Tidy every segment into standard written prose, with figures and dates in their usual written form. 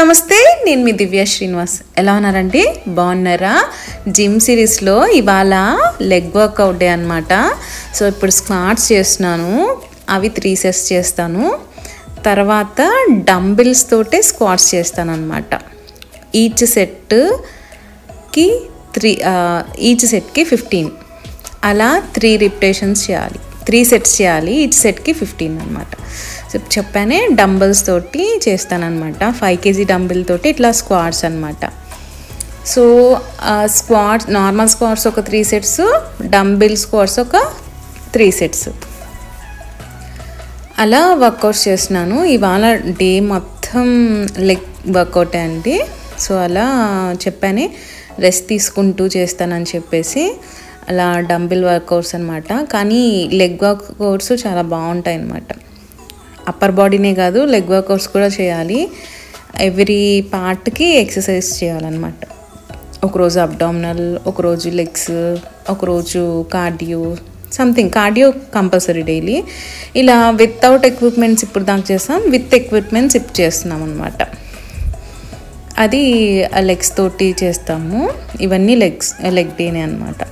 నమస్తే, నేను మీ దివ్య శ్రీనివాస్. ఎలా ఉన్నారండి? బాగున్నారా? జిమ్ సిరీస్లో ఇవాళ లెగ్ వర్కౌట్ డే అనమాట. సో ఇప్పుడు స్క్వాట్స్ చేస్తున్నాను, అవి 3 సెట్స్ చేస్తాను. తర్వాత డంబిల్స్ తోటే స్క్వాట్స్ చేస్తాను అనమాట. ఈచ్ సెట్కి 15, అలా 3 రిపిటేషన్స్ చేయాలి, 3 సెట్స్ చేయాలి. ఈచ్ సెట్కి 15 అనమాట. చెప్పానే డంబుల్స్ తోటి చేస్తానన్నమాట. 5 kg డంబుల్ తోటి ఇట్లా స్క్వాట్స్ అనమాట. సో స్క్వాట్స్, నార్మల్ స్క్వాట్స్ ఒక 3 సెట్స్, డంబుల్ స్క్వాట్స్ ఒక 3 సెట్స్, అలా వర్కౌట్స్ చేస్తున్నాను. ఇవాళ డే మొత్తం లెగ్ వర్కౌట్ అండి. సో అలా చెప్పానే రెస్ట్ తీసుకుంటూ చేస్తానని చెప్పేసి అలా డంబుల్ వర్కౌట్స్ అనమాట. కానీ లెగ్ వర్కౌట్స్ చాలా బాగుంటాయి అన్నమాట. అప్పర్ బాడీనే కాదు, లెగ్ వర్కౌట్స్ కూడా చేయాలి. ఎవ్రీ పార్ట్కి ఎక్సర్సైజ్ చేయాలన్నమాట. ఒకరోజు అబ్డామినల్, ఒకరోజు లెగ్స్, ఒకరోజు cardio, something cardio compulsory daily. ఇలా వితౌట్ ఎక్విప్మెంట్స్ ఇప్పుడు దాకా చేస్తాం, విత్ ఎక్విప్మెంట్స్ ఇప్పుడు చేస్తున్నాం అనమాట. అది లెగ్స్ తోటి చేస్తాము. ఇవన్నీ లెగ్ డేనే అనమాట.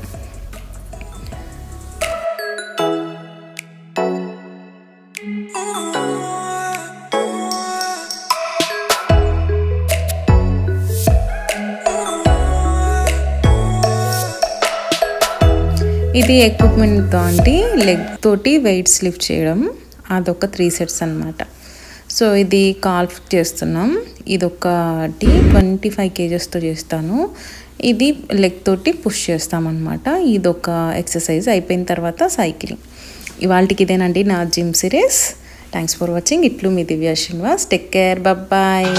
ఇది ఎక్విప్మెంట్తో అండి, లెగ్ తోటి వెయిట్స్ లిఫ్ట్ చేయడం, అదొక 3 సెట్స్ అనమాట. సో ఇది కాల్ఫ్ చేస్తున్నాం. ఇది ఒకటి 25 kgsతో చేస్తాను. ఇది లెగ్ తోటి పుష్ చేస్తామన్నమాట. ఇదొక ఎక్సర్సైజ్ అయిపోయిన తర్వాత సైక్లింగ్. ఇవాళకి ఇదేనండి నా gym series. Thanks for watching. ఇట్లు మీ Divya Srinivas. Take care, bye.